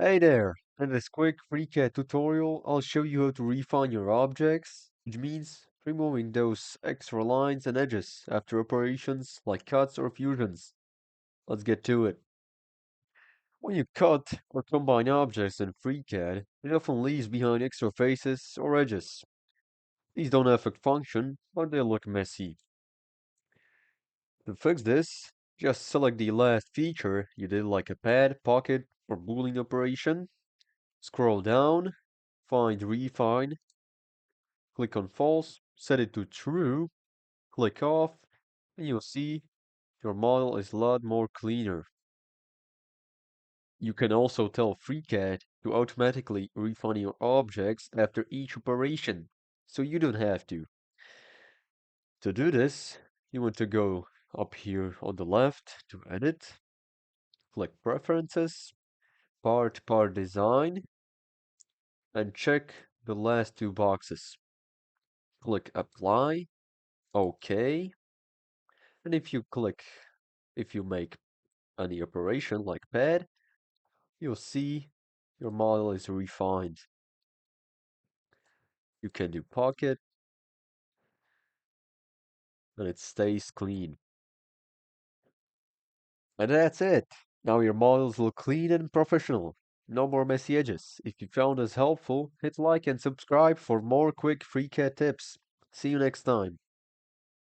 Hey there! In this quick FreeCad tutorial, I'll show you how to refine your objects, which means removing those extra lines and edges after operations like cuts or fusions. Let's get to it. When you cut or combine objects in FreeCAD, it often leaves behind extra faces or edges. These don't affect function, but they look messy. To fix this, just select the last feature you did like a pad, pocket, or boolean operation. Scroll down, find Refine, click on False, set it to True, click Off, and you'll see your model is a lot more cleaner. You can also tell FreeCAD to automatically refine your objects after each operation, so you don't have to. To do this, you want to go up here on the left to Edit, click Preferences, Part Design, and check the last two boxes. Click Apply, OK, and if you make any operation like pad, you'll see your model is refined. You can do pocket and it stays clean. And that's it. Now your models look clean and professional. No more messy edges. If you found this helpful, hit like and subscribe for more quick FreeCAD tips. See you next time.